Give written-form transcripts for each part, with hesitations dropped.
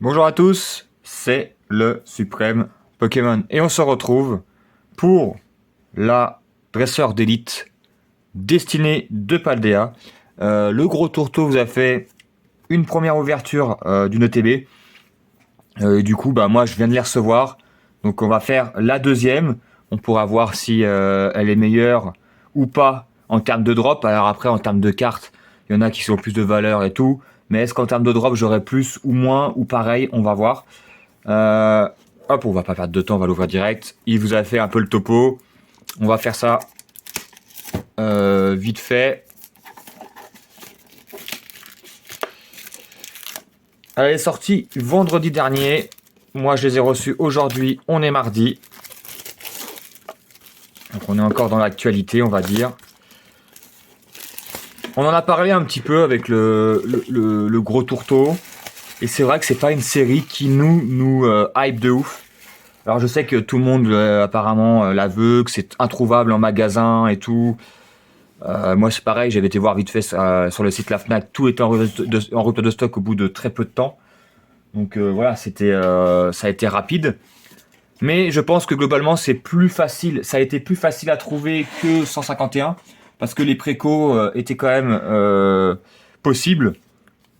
Bonjour à tous, c'est le Suprême Pokémon et on se retrouve pour la dresseur d'élite destinée de Paldea. Le gros tourteau vous a fait une première ouverture d'une ETB. Du coup, moi je viens de les recevoir, donc on va faire la deuxième. On pourra voir si elle est meilleure ou pas en termes de drop. Alors après, en termes de cartes, il y en a qui sont plus de valeur et tout. Mais est-ce qu'en termes de drop, j'aurai plus ou moins ou pareil? On va voir. Euh, Hop, on va pas perdre de temps, on va l'ouvrir direct. Il vous a fait un peu le topo. On va faire ça vite fait. Elle est sortie vendredi dernier. Moi, je les ai reçus aujourd'hui. On est mardi. Donc, on est encore dans l'actualité, on va dire. On en a parlé un petit peu avec le gros tourteau. Et c'est vrai que c'est pas une série qui nous hype de ouf. Alors je sais que tout le monde apparemment la veut, que c'est introuvable en magasin et tout. Moi c'est pareil, j'avais été voir vite fait sur le site La Fnac, tout était en rupture de stock au bout de très peu de temps. Donc voilà, ça a été rapide. Mais je pense que globalement c'est plus facile, ça a été plus facile à trouver que 151 parce que les précos étaient quand même possibles.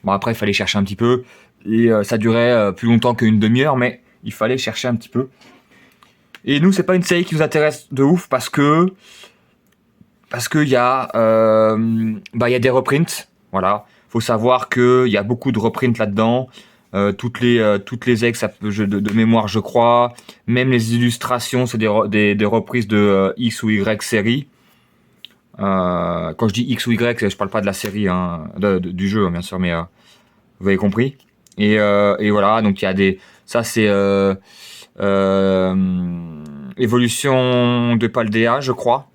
Bon après il fallait chercher un petit peu et ça durait plus longtemps qu'une demi-heure, mais il fallait chercher un petit peu. Et nous c'est pas une série qui nous intéresse de ouf parce que il y a des reprints, voilà. Faut savoir que il y a beaucoup de reprints là-dedans. Toutes les ex de mémoire je crois, même les illustrations c'est des reprises de X ou Y série. Quand je dis X ou Y, je parle pas de la série hein, du jeu hein, bien sûr, mais vous avez compris. Et voilà, donc il y a des ça c'est euh, évolution de Paldea je crois.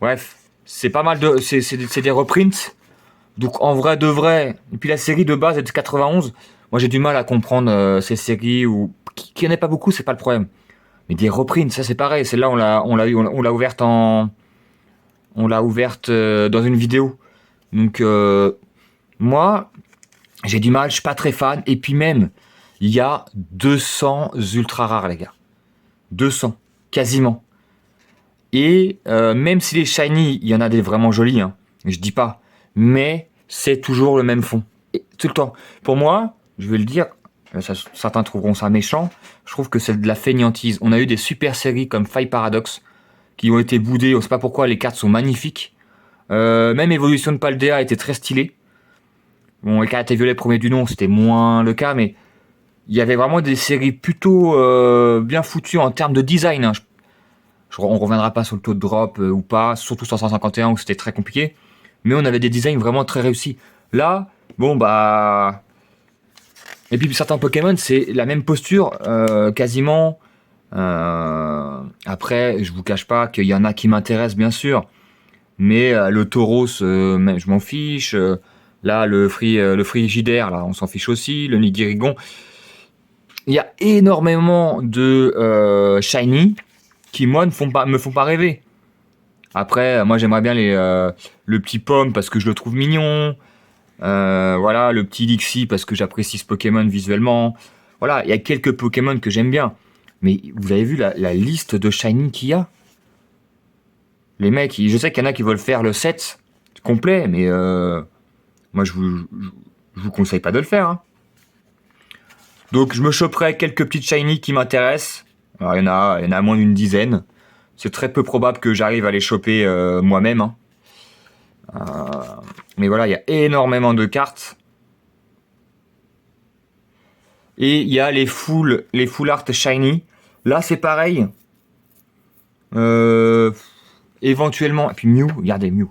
Bref, c'est pas mal de c'est des reprints. Donc en vrai de vrai, et puis la série de base est de 91. Moi j'ai du mal à comprendre ces séries où qui en ait pas beaucoup, c'est pas le problème. Mais des reprints, ça c'est pareil. Celle-là on l'a ouverte dans une vidéo. Donc moi j'ai du mal, je suis pas très fan. Et puis même il y a 200 ultra rares les gars, 200 quasiment. Et même si les shiny, il y en a des vraiment jolis, hein, je dis pas, mais c'est toujours le même fond. Et tout le temps. Pour moi, je vais le dire, certains trouveront ça méchant, je trouve que c'est de la fainéantise. On a eu des super séries comme Five Paradox qui ont été boudées, on sait pas pourquoi, les cartes sont magnifiques. Même Evolution de Paldea était très stylée. Bon, les cartes étaient violet premier du nom, c'était moins le cas, mais il y avait vraiment des séries plutôt bien foutues en termes de design, hein. On reviendra pas sur le taux de drop ou pas, surtout sur 151 où c'était très compliqué. Mais on avait des designs vraiment très réussis. Là, bon bah. Et puis certains Pokémon, c'est la même posture, quasiment. Après, je vous cache pas qu'il y en a qui m'intéressent bien sûr. Mais le Tauros, je m'en fiche. Là, le Frigidaire, là, on s'en fiche aussi. Le Nidirigon. Il y a énormément de Shiny qui, moi, me font pas rêver. Après, moi j'aimerais bien le petit Pomme parce que je le trouve mignon. Voilà, le petit Lixie parce que j'apprécie ce Pokémon visuellement. Voilà, il y a quelques Pokémon que j'aime bien. Mais vous avez vu la liste de Shiny qu'il y a? Les mecs, je sais qu'il y en a qui veulent faire le set complet, mais moi je vous conseille pas de le faire, hein. Donc je me choperai quelques petites Shiny qui m'intéressent. Alors il y en a moins d'une dizaine. C'est très peu probable que j'arrive à les choper moi-même, hein. Mais voilà, il y a énormément de cartes. Et il y a les full art shiny. Là, c'est pareil. Euh, Éventuellement. Et puis Mew, regardez Mew.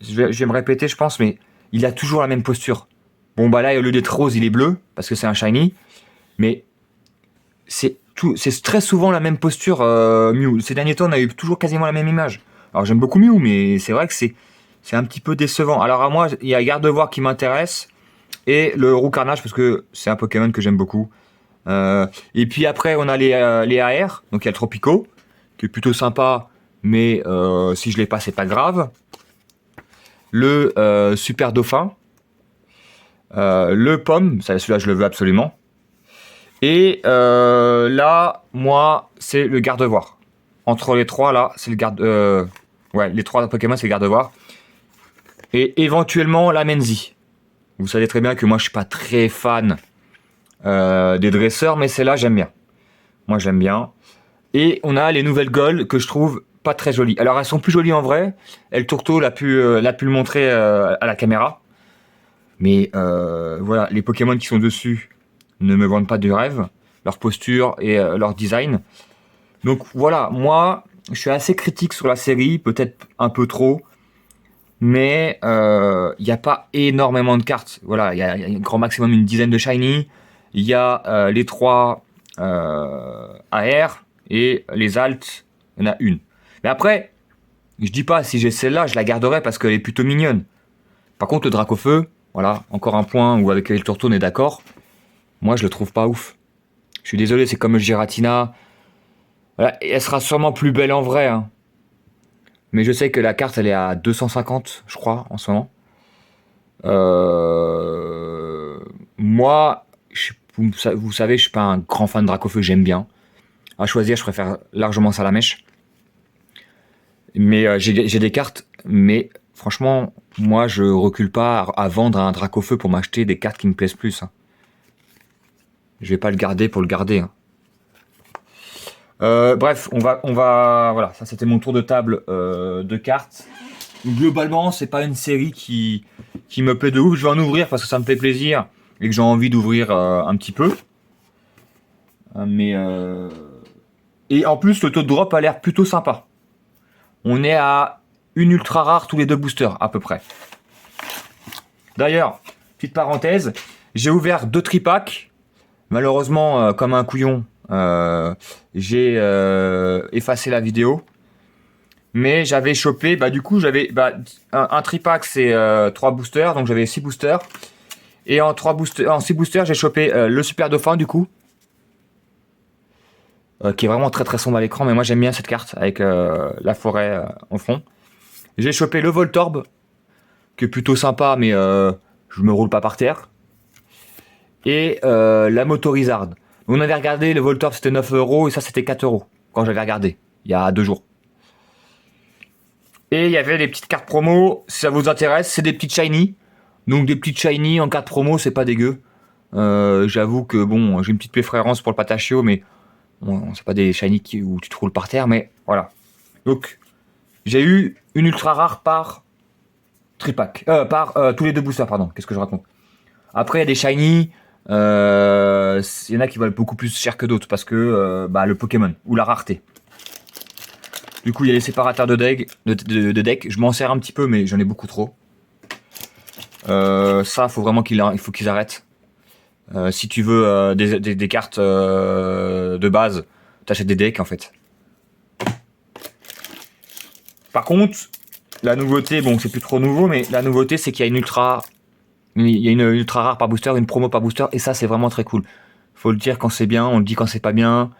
Je vais me répéter, je pense, mais il a toujours la même posture. Bon, bah là, au lieu d'être rose, il est bleu, parce que c'est un shiny. Mais c'est très souvent la même posture, Mew. Ces derniers temps, on a eu toujours quasiment la même image. Alors, j'aime beaucoup Mew, mais c'est vrai que c'est un petit peu décevant. Alors, à moi, il y a Gardevoir qui m'intéresse. Et le roux carnage parce que c'est un Pokémon que j'aime beaucoup. Et puis après on a les AR, donc il y a le Tropico, qui est plutôt sympa, mais si je l'ai pas c'est pas grave. Le Super Dauphin, le Pomme, celui-là je le veux absolument. Et là, moi, c'est le gardevoir. Entre les trois, là, c'est le garde... ouais, les trois Pokémon, c'est le gardevoir. Et éventuellement, la Menzi. Vous savez très bien que moi, je suis pas très fan des dresseurs, mais celle-là, j'aime bien. Moi, j'aime bien. Et on a les nouvelles Gold que je trouve pas très jolies. Alors, elles sont plus jolies en vrai. El Tourteau l'a pu le montrer à la caméra. Mais voilà, les Pokémon qui sont dessus ne me vendent pas du rêve. Leur posture et leur design. Donc voilà, moi, je suis assez critique sur la série, peut-être un peu trop. Mais il n'y a pas énormément de cartes. Voilà, il y a un grand maximum une dizaine de shiny. Il y a les trois AR et les alt, il y en a une. Mais après, je dis pas si j'ai celle-là, je la garderai parce qu'elle est plutôt mignonne. Par contre, le Dracofeu, voilà, encore un point où avec le Tourteau on est d'accord. Moi, je le trouve pas ouf. Je suis désolé, c'est comme le Giratina. Voilà, et elle sera sûrement plus belle en vrai, hein. Mais je sais que la carte, elle est à 250, je crois, en ce moment. Moi, vous savez, je suis pas un grand fan de Dracofeu, j'aime bien. À choisir, je préfère largement Salamèche. Mais j'ai des cartes, mais franchement, moi, je recule pas à vendre un Dracofeu pour m'acheter des cartes qui me plaisent plus, hein. Je vais pas le garder pour le garder, hein. Bref, voilà, ça c'était mon tour de table de cartes. Globalement, c'est pas une série qui me plaît de ouf. Je vais en ouvrir parce que ça me fait plaisir et que j'ai envie d'ouvrir un petit peu. Et en plus, le taux de drop a l'air plutôt sympa. On est à une ultra rare tous les 2 boosters à peu près. D'ailleurs, petite parenthèse, j'ai ouvert 2 tripacks. Malheureusement, comme un couillon, j'ai effacé la vidéo. Mais j'avais chopé, du coup, j'avais un tripack, c'est 3 boosters, donc j'avais 6 boosters. Et en 6 boosters, j'ai chopé le Super Dauphin, du coup. Qui est vraiment très très sombre à l'écran, mais moi j'aime bien cette carte avec la forêt en fond. J'ai chopé le Voltorb, qui est plutôt sympa, mais je me roule pas par terre. Et la Motorizard. On avait regardé, le Voltorb c'était 9 € et ça c'était 4 € quand j'avais regardé, il y a 2 jours. Et il y avait des petites cartes promo, si ça vous intéresse, c'est des petites shiny. Donc des petites shiny en carte promo, c'est pas dégueu. J'avoue que bon, j'ai une petite préférence pour le Patachio, mais bon, c'est pas des shiny où tu te roules par terre, mais voilà. Donc j'ai eu une ultra rare par tripack, par tous les 2 boosters, pardon. Qu'est-ce que je raconte? Après il y a des shiny, il y en a qui valent beaucoup plus cher que d'autres parce que le Pokémon ou la rareté. Du coup, il y a les séparateurs de deck. Je m'en sers un petit peu, mais j'en ai beaucoup trop. Ça, faut vraiment qu'ils arrêtent. Si tu veux des cartes de base, t'achètes des decks en fait. Par contre, la nouveauté, bon, c'est plus trop nouveau, mais la nouveauté, c'est qu'il y a une ultra rare par booster, une promo par booster, et ça, c'est vraiment très cool. Faut le dire quand c'est bien, on le dit quand c'est pas bien.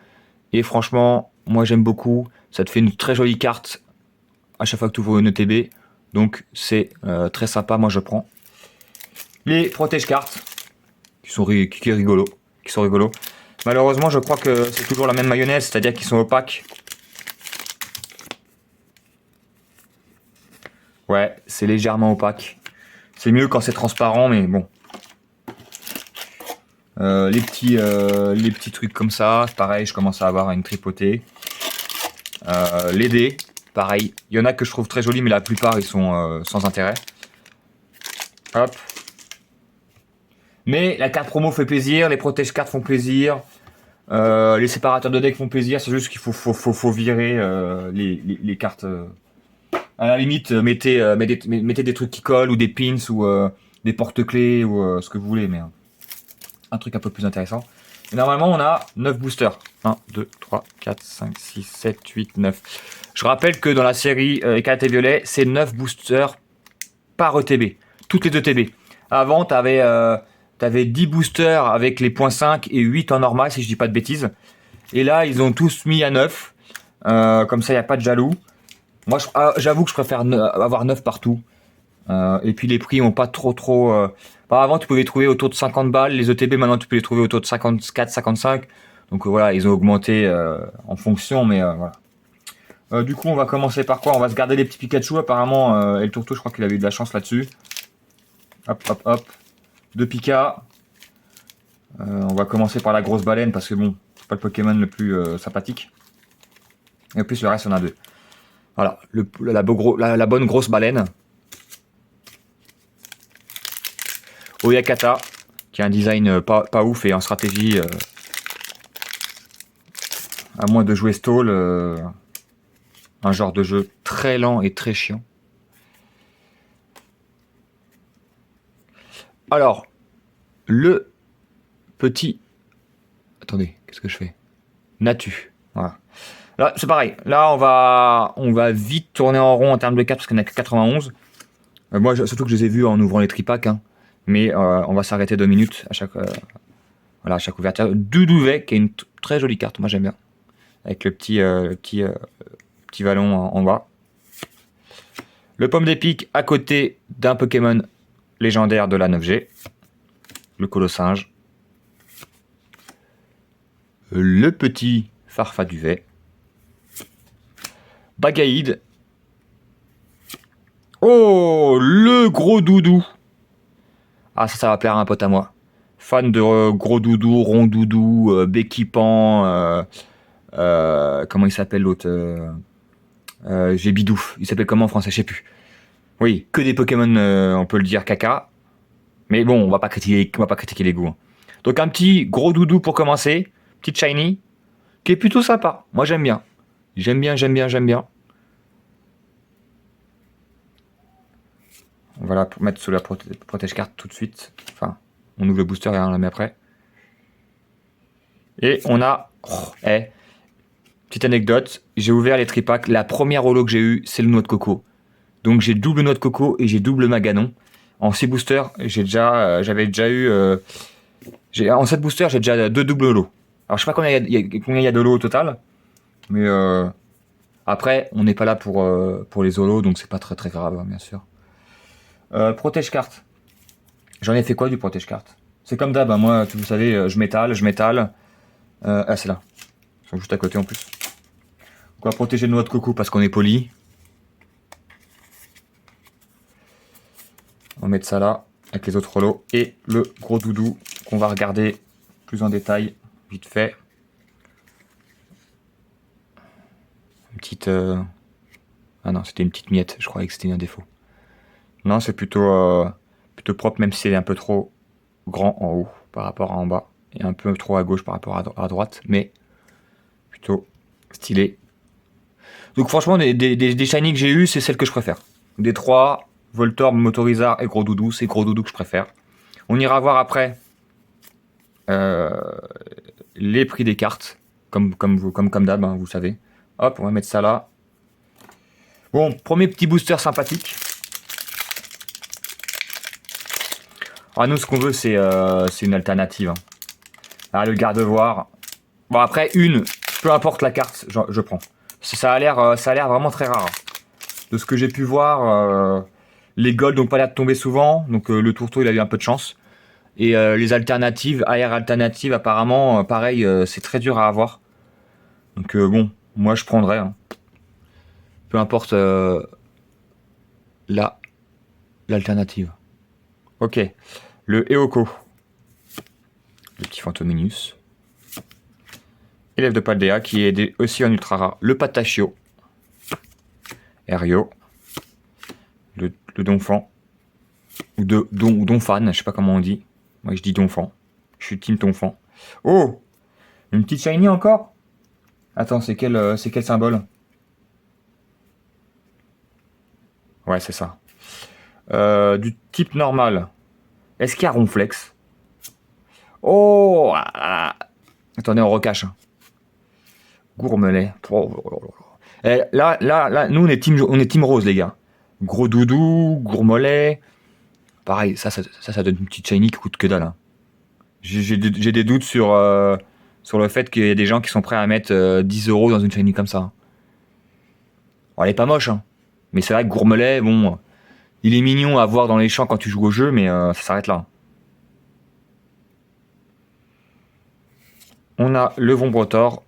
Et franchement, moi j'aime beaucoup. Ça te fait une très jolie carte à chaque fois que tu ouvres une ETB. Donc c'est très sympa, moi je prends. Les protège cartes qui sont rigolos. Malheureusement, je crois que c'est toujours la même mayonnaise, c'est-à-dire qu'ils sont opaques. Ouais, c'est légèrement opaque. C'est mieux quand c'est transparent, mais bon. Les petits trucs comme ça, pareil, je commence à avoir une tripotée. Les dés, pareil. Il y en a que je trouve très jolis, mais la plupart ils sont sans intérêt. Hop. Mais la carte promo fait plaisir, les protège cartes font plaisir, les séparateurs de deck font plaisir. C'est juste qu'il faut virer les cartes. À la limite, mettez des trucs qui collent ou des pins ou des porte-clés ou ce que vous voulez, mais un truc un peu plus intéressant. Et normalement, on a 9 boosters. 1, 2, 3, 4, 5, 6, 7, 8, 9. Je rappelle que dans la série Écarlate et Violet, c'est 9 boosters par ETB. Toutes les ETB. Avant, t'avais 10 boosters avec les points 5 et 8 en normal, si je dis pas de bêtises. Et là, ils ont tous mis à 9. Comme ça, il n'y a pas de jaloux. Moi, j'avoue que je préfère avoir 9 partout. Et puis les prix n'ont pas trop Avant, tu pouvais les trouver autour de 50 balles. Les ETB, maintenant, tu peux les trouver autour de 54, 55. Donc voilà, ils ont augmenté en fonction, mais voilà. Du coup, on va commencer par quoi? On va se garder les petits Pikachu. Apparemment, El Tourteau, je crois qu'il avait eu de la chance là-dessus. Hop, hop, hop. 2 Pika. On va commencer par la grosse baleine parce que bon, c'est pas le Pokémon le plus sympathique. Et en plus, le reste, on a 2. Voilà, la bonne grosse baleine. Oyakata, qui a un design pas ouf et en stratégie, à moins de jouer stall, un genre de jeu très lent et très chiant. Alors, le petit... Attendez, qu'est-ce que je fais? Natu, voilà. Là, c'est pareil. Là, on va vite tourner en rond en termes de cartes parce qu'on a que 91. Moi, surtout que je les ai vus en ouvrant les tripacks. Hein. Mais on va s'arrêter 2 minutes à chaque, voilà, à chaque ouverture. Doudouvet, qui est une très jolie carte. Moi, j'aime bien. Avec le petit vallon en bas. Le pomme d'épique à côté d'un Pokémon légendaire de la 9G. Le Colossinge. Le petit Farfaduvet. Bagaïd. Oh, le gros doudou. Ah, ça va plaire à un pote à moi. Fan de gros doudou, rond doudou, béquipant. Comment il s'appelle l'autre j'ai Bidouf. Il s'appelle comment en français? Je sais plus. Oui, que des Pokémon, on peut le dire, caca. Mais bon, on va pas critiquer les goûts. Hein. Donc un petit gros doudou pour commencer. Petite shiny. Qui est plutôt sympa. Moi, j'aime bien. J'aime bien. On va la mettre sous la protège carte tout de suite. Enfin, on ouvre le booster et on la met après. Et on a... petite anecdote. J'ai ouvert les tripacks. La première holo que j'ai eue, c'est le noix de coco. Donc j'ai double noix de coco et j'ai double maganon. En 6 boosters, j'avais déjà eu... en 7 boosters, j'ai déjà 2 doubles holos. Alors je sais pas combien il y a de holos au total. Mais après, on n'est pas là pour les holos, donc c'est pas très très grave, hein, bien sûr. Protège carte. J'en ai fait quoi du protège carte? C'est comme d'hab, hein, moi, vous savez, je m'étale. Ah, c'est là. Ils sont juste à côté en plus. On va protéger le noix de coco parce qu'on est poli. On va mettre ça là, avec les autres holos. Et le gros doudou qu'on va regarder plus en détail, vite fait. Une petite... Ah non, c'était une petite miette, je croyais que c'était un défaut. Non, c'est plutôt propre, même si c'est un peu trop grand en haut par rapport à en bas. Et un peu trop à gauche par rapport à droite, mais plutôt stylé. Donc franchement, des shiny que j'ai eu, c'est celle que je préfère. Des 3, Voltorb, Motorizard et Gros Doudou, c'est Gros Doudou que je préfère. On ira voir après les prix des cartes, comme d'hab, hein, vous savez. Hop, on va mettre ça là. Bon, premier petit booster sympathique. Ah, nous, ce qu'on veut, c'est une alternative. Hein. Ah, le garde-voir. Bon, après, peu importe la carte, je prends. Ça a l'air vraiment très rare. De ce que j'ai pu voir, les golds n'ont pas l'air de tomber souvent. Donc, le tourteau, il a eu un peu de chance. Et les alternatives, AR alternatives, apparemment, pareil, c'est très dur à avoir. Donc, bon, moi, je prendrais. Hein. Peu importe l'alternative. Ok. Le Eoko. Le petit Fantominus. Élève de Paldea qui est aussi en ultra rare. Le Patachio. Aerio. Le Donphan. Ou Donphan, je sais pas comment on dit. Moi je dis Donphan. Je suis team Donphan. Oh! Une petite shiny encore? Attends, c'est quel symbole? Ouais, c'est ça. Du type normal. Est-ce qu'il y a Ronflex? Oh! Attendez, on recache. Gourmelet. Et là, nous, on est team rose, les gars. Gros doudou, gourmelet. Pareil, ça donne une petite shiny qui coûte que dalle. Hein. J'ai des doutes sur le fait qu'il y a des gens qui sont prêts à mettre 10 € dans une shiny comme ça. Bon, elle est pas moche, hein. Mais c'est vrai que gourmelet, bon, il est mignon à voir dans les champs quand tu joues au jeu, mais ça s'arrête là. On a le Vombrotor.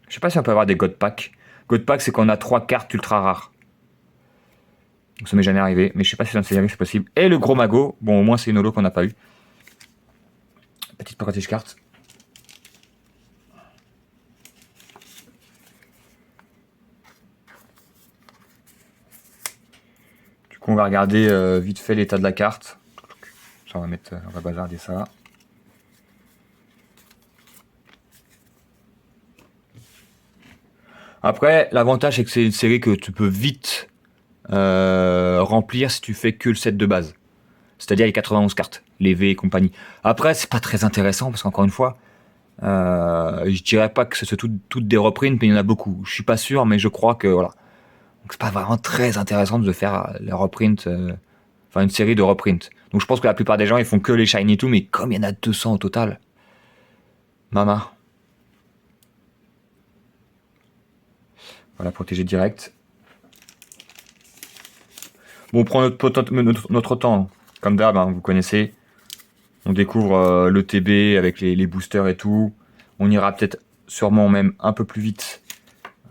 Je sais pas si on peut avoir des God Pack. God Pack, c'est qu'on a 3 cartes ultra rares. Ça m'est jamais arrivé, mais je sais pas si dans cette série c'est possible. Et le Gros Mago. Bon, au moins c'est une holo qu'on n'a pas eu. Petite protège carte. Du coup, on va regarder vite fait l'état de la carte. Ça, on va bazarder ça. Après, l'avantage c'est que c'est une série que tu peux vite remplir si tu fais que le set de base. C'est-à-dire les 91 cartes, les V et compagnie. Après, c'est pas très intéressant parce qu'encore une fois, je dirais pas que c'est toutes des reprints, mais il y en a beaucoup. Je suis pas sûr, mais je crois que voilà. Donc c'est pas vraiment très intéressant de faire les reprints, enfin une série de reprints. Donc je pense que la plupart des gens ils font que les shiny et tout, mais comme il y en a 200 au total, mama. Voilà, protégé direct. Bon, on prend notre temps, comme d'hab, hein, vous connaissez. On découvre le TB avec les boosters et tout. On ira peut-être sûrement même un peu plus vite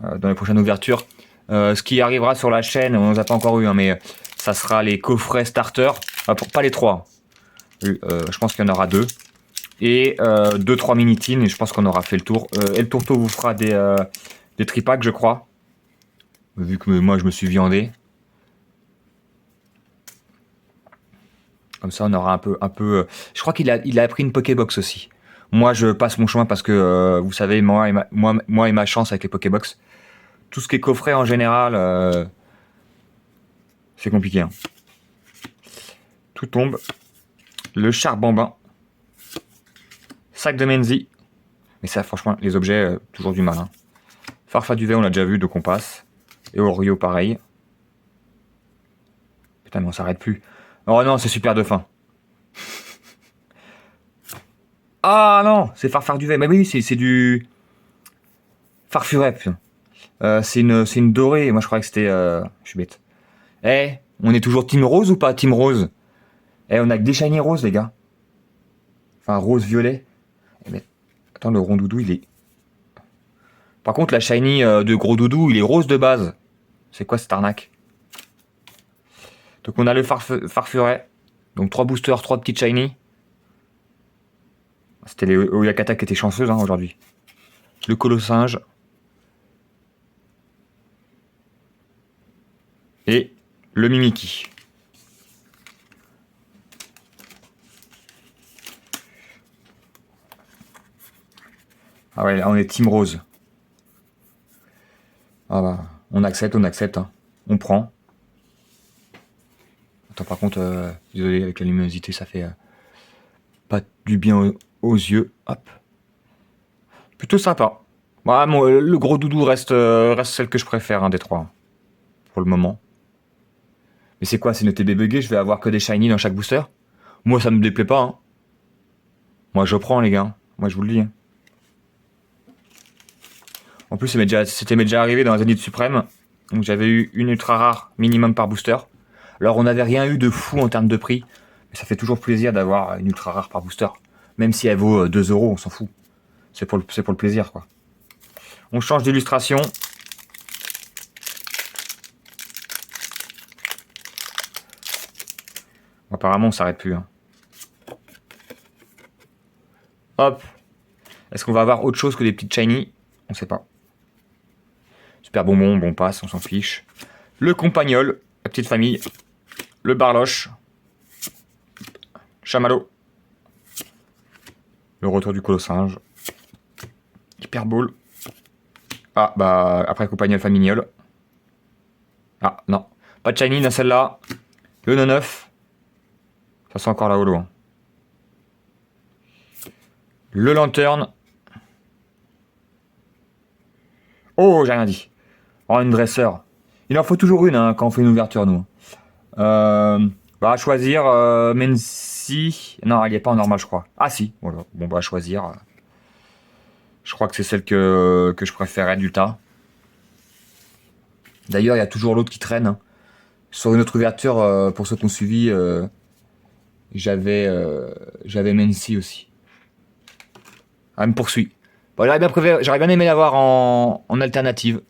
dans les prochaines ouvertures. Ce qui arrivera sur la chaîne, on ne les a pas encore eu, hein, mais ça sera les coffrets starter. Pas les 3. Je pense qu'il y en aura 2. Et 2-3 mini-teens, et je pense qu'on aura fait le tour. Et le tourteau vous fera des tripacks, je crois. Vu que moi je me suis viandé. Comme ça, on aura un peu. Je crois qu'il a pris une Pokébox aussi. Moi, je passe mon chemin parce que vous savez, moi et ma chance avec les Pokébox. Tout ce qui est coffret en général, c'est compliqué. Hein. Tout tombe. Le Charbambin. Sac de Menzi. Mais ça, franchement, les objets, toujours du mal. Hein. Farfaduvet, on l'a déjà vu, donc on passe. Et Orio, pareil. Putain, mais on s'arrête plus. Oh non, c'est super de fin. Ah non, c'est Farfaduvet. Mais oui, c'est du Farfuret. C'est une dorée. Moi, je croyais que c'était. Je suis bête. Eh, on est toujours Team Rose ou pas Team Rose? Eh, on a que des shiny roses, les gars. Enfin, rose-violet. Eh, mais attends, le rond doudou, il est. Par contre, la shiny de gros doudou, il est rose de base. C'est quoi cette arnaque? Donc, on a le Farfuret. Donc, 3 boosters, 3 petites shiny. C'était les Oyakata qui étaient chanceuses hein, aujourd'hui. Le Colossinge. Et le Mimiki. Ah ouais, là on est Team Rose. Ah bah, on accepte. Hein. On prend. Attends, par contre, désolé, avec la luminosité, ça fait pas du bien aux yeux. Hop. Plutôt sympa. Bah, le gros doudou reste celle que je préfère hein, des 3. Pour le moment. Mais c'est quoi, c'est une TB buggé, je vais avoir que des shiny dans chaque booster? Moi, ça me déplaît pas. Hein. Moi, je prends, les gars. Moi, je vous le dis. Hein. En plus, c'était déjà arrivé dans la Zénith Suprême. Donc, j'avais eu une ultra rare minimum par booster. Alors, on n'avait rien eu de fou en termes de prix. Mais ça fait toujours plaisir d'avoir une ultra rare par booster. Même si elle vaut 2 euros, on s'en fout. C'est pour le plaisir, quoi. On change d'illustration. Apparemment, on s'arrête plus. Hein. Hop. Est-ce qu'on va avoir autre chose que des petites shiny? On sait pas. Super bonbon, bon passe, on s'en fiche. Le compagnol, la petite famille. Le barloche. Chamallow. Le retour du colossinge. Hyper Ball. Ah, bah, après compagnol familiol. Ah, non. Pas de shiny dans celle-là. Le 9. Ça sent encore la holo. Hein. Le lanterne. Oh, j'ai rien dit. Oh, une dresseur. Il en faut toujours une hein, quand on fait une ouverture, nous. Bah, à choisir, Mensi. Non, elle n'y est pas en normal, je crois. Ah, si. Voilà. Bon, bah, à choisir. Je crois que c'est celle que je préférais du tas. D'ailleurs, il y a toujours l'autre qui traîne. Hein. Sur une autre ouverture, pour ceux qui ont suivi, j'avais Mensi aussi. Ah, elle me poursuit. Bon, j'aurais bien aimé l'avoir en alternative.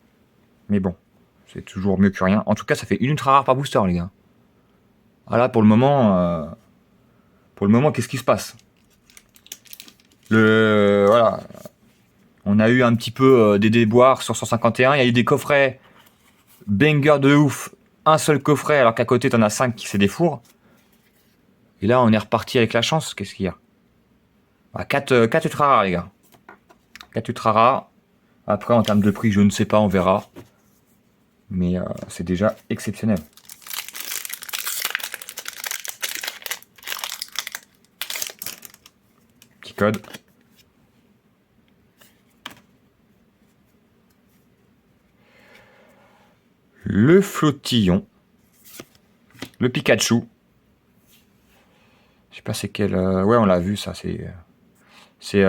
Mais bon, c'est toujours mieux que rien. En tout cas, ça fait une ultra rare par booster, les gars. Ah là, pour le moment, qu'est-ce qui se passe? Voilà. On a eu un petit peu des déboires sur 151. Il y a eu des coffrets banger de ouf. Un seul coffret, alors qu'à côté, t'en as 5 qui c'est des fours. Et là, on est reparti avec la chance. Qu'est-ce qu'il y a? 4 ultra rares, les gars. 4 ultra rares. Après, en termes de prix, je ne sais pas, on verra. Mais c'est déjà exceptionnel. Petit code. Le flottillon. Le Pikachu. Je sais pas c'est quel... Ouais, on l'a vu, ça. C'est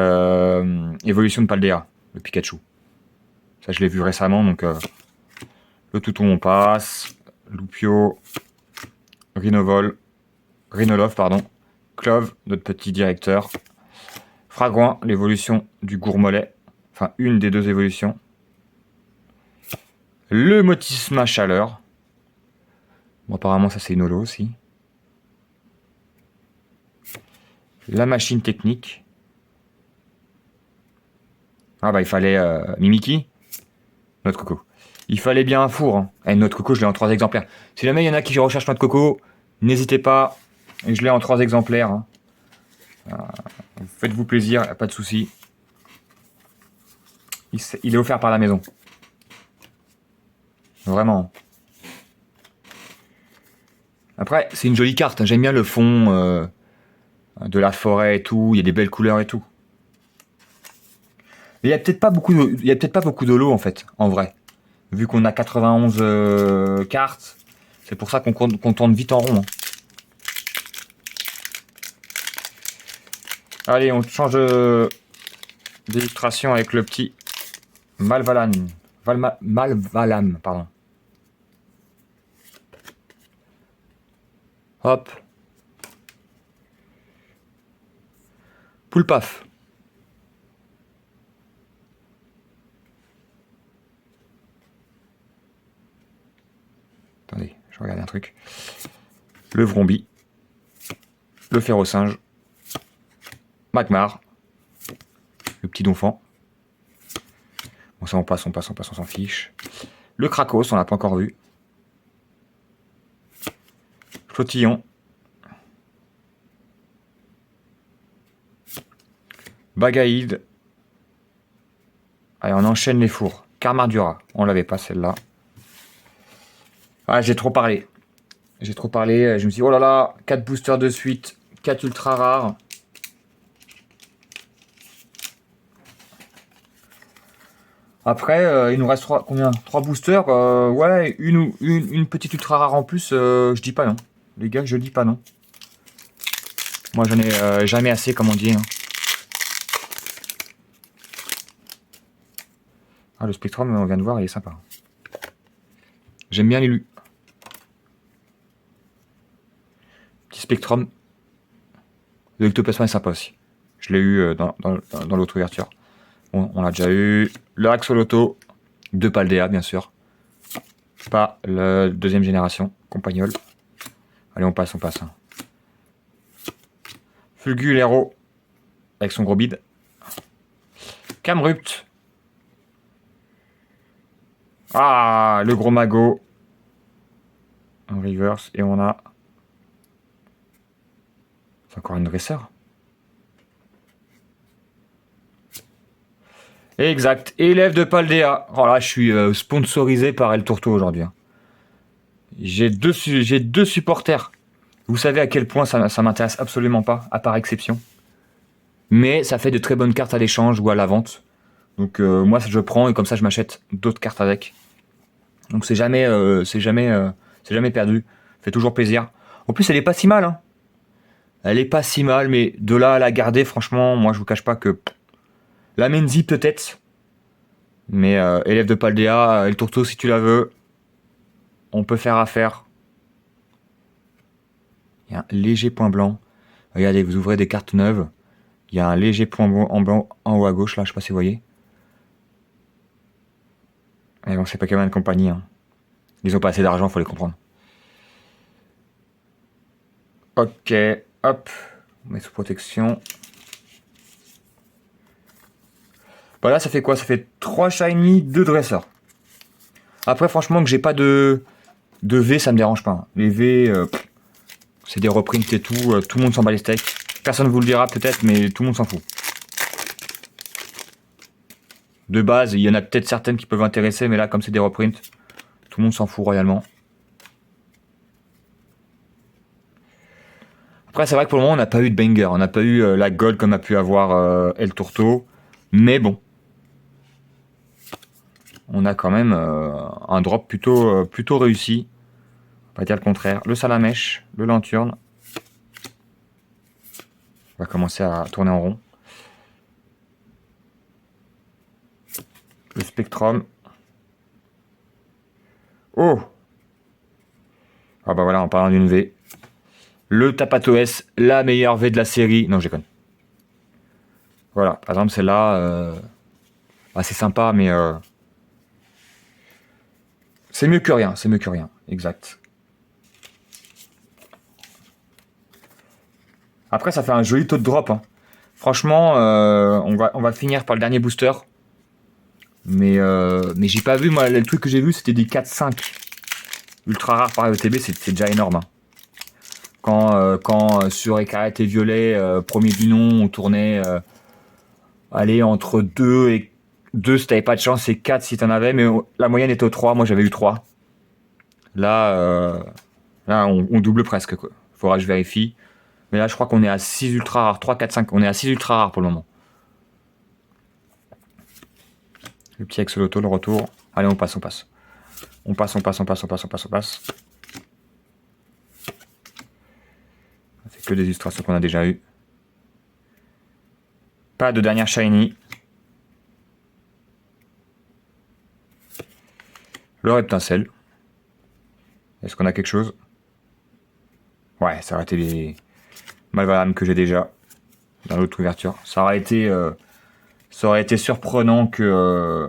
évolution de Paldea, le Pikachu. Ça, je l'ai vu récemment, donc... le Touton, on passe. Loupio. Rhinolove, pardon. Clove, notre petit directeur. Fragouin, l'évolution du Gourmolet. Enfin, une des 2 évolutions. Le Motisma Chaleur. Bon, apparemment, ça, c'est une holo aussi. La machine technique. Ah bah, il fallait Mimiki. Notre coco. Il fallait bien un four. Hein. Et notre coco, je l'ai en 3 exemplaires. Si jamais il y en a qui recherchent notre coco, n'hésitez pas. Et je l'ai en 3 exemplaires. Hein. Faites-vous plaisir, pas de souci. Il est offert par la maison. Vraiment. Après, c'est une jolie carte. Hein. J'aime bien le fond de la forêt et tout. Il y a des belles couleurs et tout. Mais il n'y a peut-être pas beaucoup de lots en fait, en vrai. Vu qu'on a 91 cartes, c'est pour ça qu'on tourne vite en rond. Hein. Allez, on change d'illustration avec le petit Malvalam, pardon. Hop. Poulpaf. Attendez, je regarde un truc. Le Vrombi. Le Férocinge. Magmar. Le petit Donphan. Bon, ça, on passe, on s'en fiche. Le Krakos, on l'a pas encore vu. Flottillon. Bagaïde. Allez, on enchaîne les fours. Carmardura. On l'avait pas celle-là. Ah, j'ai trop parlé. Je me suis dit, oh là là, 4 boosters de suite. 4 ultra rares. Après, il nous reste combien 3 boosters. Ouais, une petite ultra rare en plus. Je dis pas non. Les gars, je dis pas non. Moi, j'en ai jamais assez, comme on dit. Hein. Ah, le Spectrum, on vient de voir, il est sympa. J'aime bien l'élu. Petit Spectrum. Le Ectoplasma est sympa aussi. Je l'ai eu dans l'autre ouverture. Bon, on l'a déjà eu. Le Axolotl de Paldea, bien sûr. Pas la 2e génération. Compagnol. Allez, on passe. Hein. Fulgulero. Avec son gros bide. Camrupt. Ah, le gros magot. En reverse. Et on a... C'est encore une dresseur. Exact. Élève de Paldea. Oh là, je suis sponsorisé par El Tourto aujourd'hui. Hein. J'ai deux supporters. Vous savez à quel point ça m'intéresse absolument pas, à part exception. Mais ça fait de très bonnes cartes à l'échange ou à la vente. Donc moi, je prends et comme ça, je m'achète d'autres cartes avec. Donc c'est jamais perdu. Fait toujours plaisir. En plus, elle est pas si mal. Hein. Elle est pas si mal, mais de là à la garder, franchement, moi, je vous cache pas que... La Menzi peut-être, mais élève de Paldea, El Tourto si tu la veux, on peut faire affaire. Il y a un léger point blanc. Regardez, vous ouvrez des cartes neuves, Il y a un léger point en blanc en haut à gauche, là, je sais pas si vous voyez. Et bon, c'est Pokémon Company. Hein. Ils ont pas assez d'argent, faut les comprendre. Ok, hop. On met sous protection. Voilà, ça fait quoi? Ça fait 3 shiny, 2 dresseurs. Après, franchement, que j'ai pas de V, ça me dérange pas. Hein. Les V, c'est des reprints et tout. Tout le monde s'en bat les steaks. Personne vous le dira peut-être, mais tout le monde s'en fout. De base, il y en a peut-être certaines qui peuvent intéresser, mais là, comme c'est des reprints, tout le monde s'en fout royalement. Après, c'est vrai que pour le moment, on n'a pas eu de banger. On n'a pas eu la gold comme a pu avoir El Tourto. Mais bon. On a quand même un drop plutôt réussi. On va dire le contraire. Le Salamèche, le Lanturne. On va commencer à tourner en rond. Le Spectrum. Oh! Ah bah voilà, en parlant d'une V. Le Tapato S, la meilleure V de la série. Non, je déconne. Voilà, par exemple, celle-là, c'est sympa, mais c'est mieux que rien. C'est mieux que rien, exact. Après, ça fait un joli taux de drop. Hein. Franchement, on va finir par le dernier booster. Mais j'ai pas vu, moi, le truc que j'ai vu, c'était des 4-5. Ultra rare par ETB, c'est déjà énorme. Hein. Quand sur Écarlate et Violet, premier du nom, on tournait aller entre 2 et 2 si t'avais pas de chance, et 4 si t'en avais, mais la moyenne était au 3, moi j'avais eu 3. Là, on double presque, quoi. Faudra que je vérifie. Mais là, je crois qu'on est à 6 ultra rares, 3, 4, 5. On est à 6 ultra rares pour le moment. Le petit Axolotl, le retour. Allez, on passe. On passe. C'est que des illustrations qu'on a déjà eues. Pas de dernière shiny. Le Reptincelle. Est-ce qu'on a quelque chose? Ouais, ça aurait été les Malvalam que j'ai déjà dans l'autre ouverture. Ça aurait été surprenant que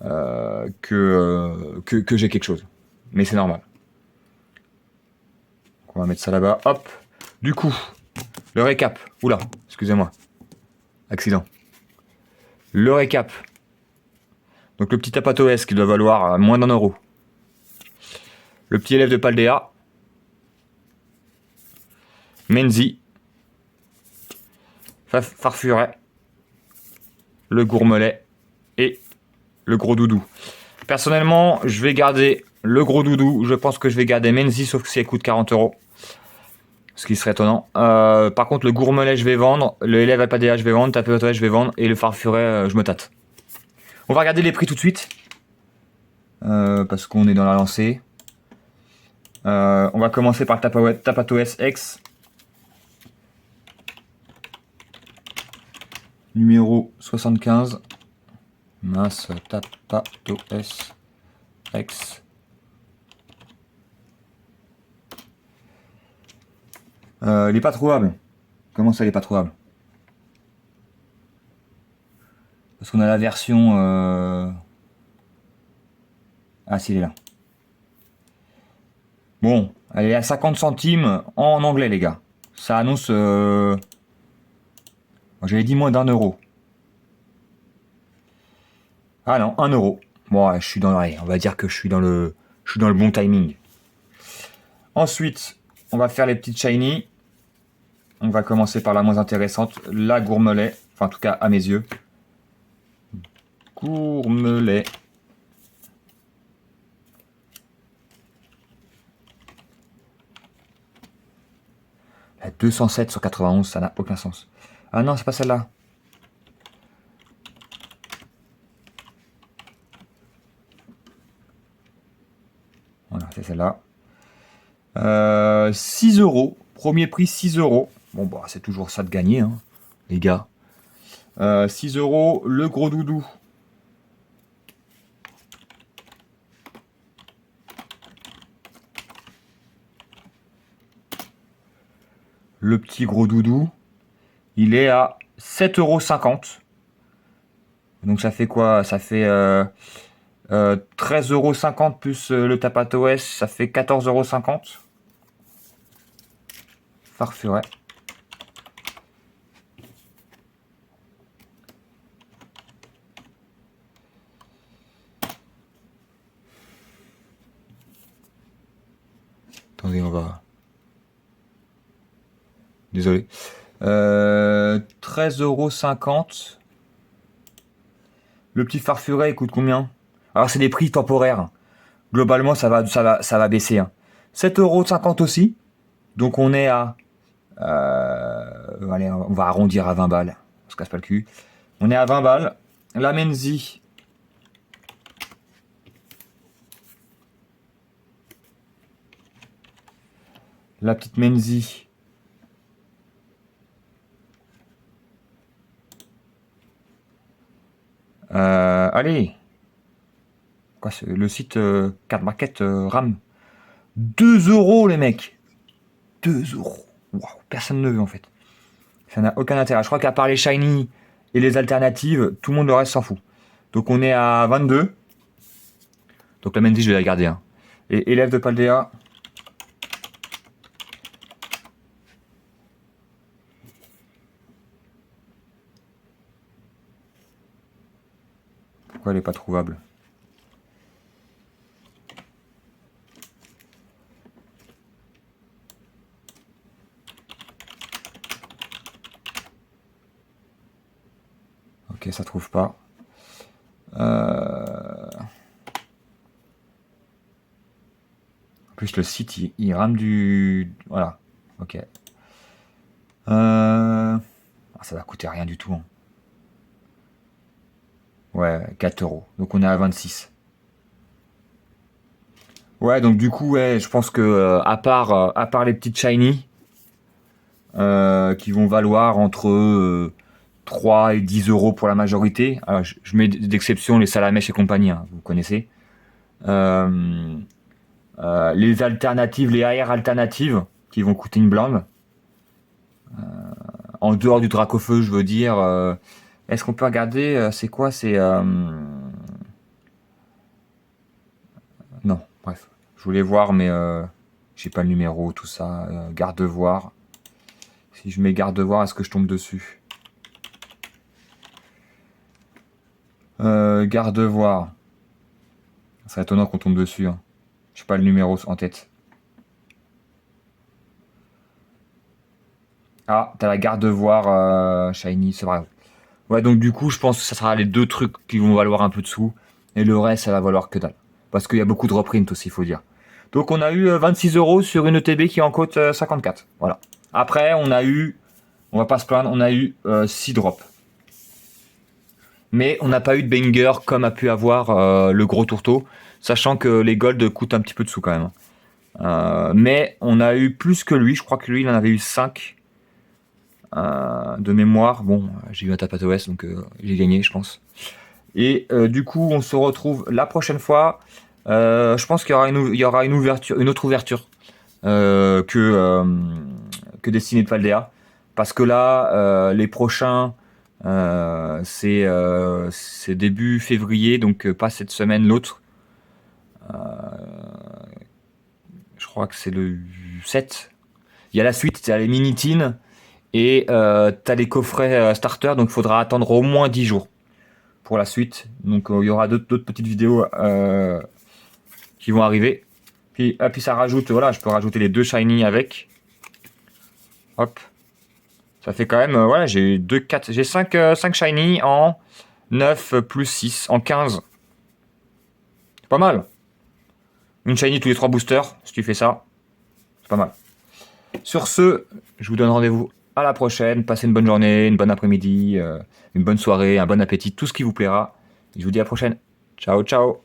j'ai quelque chose. Mais c'est normal. On va mettre ça là-bas. Hop. Du coup, le récap. Oula, excusez-moi. Accident. Le récap. Donc le petit Tapato S qui doit valoir moins d'1 euro. Le petit élève de Paldea. Menzi. Farfuret. Le Gourmelet. Et le gros doudou. Personnellement, je vais garder le gros doudou. Je pense que je vais garder Menzi, sauf que si elle coûte 40 euros. Ce qui serait étonnant. Par contre, le Gourmelet, je vais vendre. Le élève Alpadea, je vais vendre. Tapato S, je vais vendre. Et le Farfuret, je me tâte. On va regarder les prix tout de suite. Parce qu'on est dans la lancée. On va commencer par le Tapato S X. Numéro 75. Mince, Tapato S X. Il est pas trouvable. Comment ça, il est pas trouvable? Parce qu'on a la version... Ah, si, il est là. Bon, elle est à 50 centimes en anglais, les gars. Ça annonce... J'avais dit moins d'1 euro. Ah non, 1 euro. Bon, ouais, je suis dans le... On va dire que je suis dans le bon timing. Ensuite, on va faire les petites shiny. On va commencer par la moins intéressante, la Gourmelet. Enfin, en tout cas, à mes yeux. Gourmelet. La 207 sur 91, ça n'a aucun sens. Ah non, c'est pas celle-là. Voilà, c'est celle-là. 6 euros. Premier prix, 6 euros. Bon, bah, c'est toujours ça de gagner, hein, les gars. 6 euros, le gros doudou. Le petit gros doudou. il est à 7,50 €. Donc ça fait quoi? Ça fait 13,50 € plus le TapatOS, ça fait 14,50 €. Farfuret. Attendez, on va... Désolé. 13,50 €. Le petit Farfuret, il coûte combien? Alors, c'est des prix temporaires. Globalement, ça va baisser. Hein. 7,50 € aussi. Donc, on est à... allez, on va arrondir à 20 balles. On se casse pas le cul. On est à 20 balles. La Menzi. La petite Menzi. Allez. Quoi, le site Card Market RAM. 2 € les mecs. 2 €. Waouh, personne ne veut en fait. Ça n'a aucun intérêt. Je crois qu'à part les shiny et les alternatives, tout le monde le reste s'en fout. Donc on est à 22. Donc la Menzi, je vais la garder. Hein. Et élève de Paldea. Pourquoi elle n'est pas trouvable? Ok, ça trouve pas. En plus, le site, il rame du... Voilà. Ok. Ça va coûter rien du tout. Hein. Ouais, 4 €. Donc on est à 26. Ouais, donc du coup, ouais, je pense que à part les petites shiny, qui vont valoir entre 3 et 10 € pour la majorité. Alors, je mets d'exception les Salamèche et compagnie, hein, vous connaissez. Les alternatives, les AR alternatives, qui vont coûter une blinde. En dehors du Dracofeu, je veux dire. Est-ce qu'on peut regarder c'est quoi? C'est... Non, bref. Je voulais voir, mais j'ai pas le numéro, tout ça. Garde-voir. Si je mets garde-voir, est-ce que je tombe dessus? Garde-voir. Ça serait étonnant qu'on tombe dessus. Hein. J'ai pas le numéro en tête. Ah, t'as la garde-voir shiny, c'est vrai. Ouais, donc du coup, je pense que ça sera les deux trucs qui vont valoir un peu de sous. Et le reste, ça va valoir que dalle. Parce qu'il y a beaucoup de reprints aussi, il faut dire. Donc on a eu 26 € sur une ETB qui en cote 54. Voilà. Après, on va pas se plaindre, on a eu 6 drops. Mais on n'a pas eu de banger comme a pu avoir le gros tourteau. Sachant que les golds coûtent un petit peu de sous quand même. Mais on a eu plus que lui. Je crois que lui, il en avait eu 5 de mémoire. Bon, j'ai eu un TapatOS, donc j'ai gagné, je pense. Et du coup, on se retrouve la prochaine fois. Je pense qu'il y aura une autre ouverture que Destinée de Paldea. Parce que là, les prochains, c'est début février, donc pas cette semaine, l'autre. Je crois que c'est le 7. Il y a la suite, il y a les mini-teens et t'as les coffrets starter, donc il faudra attendre au moins 10 jours pour la suite. Donc il y aura d'autres petites vidéos qui vont arriver. Puis ça rajoute, voilà, je peux rajouter les 2 shiny avec. Hop. Ça fait quand même, voilà, j'ai 5 shiny en 9 plus 6 en 15. C'est pas mal. Une shiny tous les 3 boosters, si tu fais ça. C'est pas mal. Sur ce, je vous donne rendez-vous à la prochaine. Passez une bonne journée, une bonne après-midi, une bonne soirée, un bon appétit, tout ce qui vous plaira. Je vous dis à la prochaine. Ciao, ciao.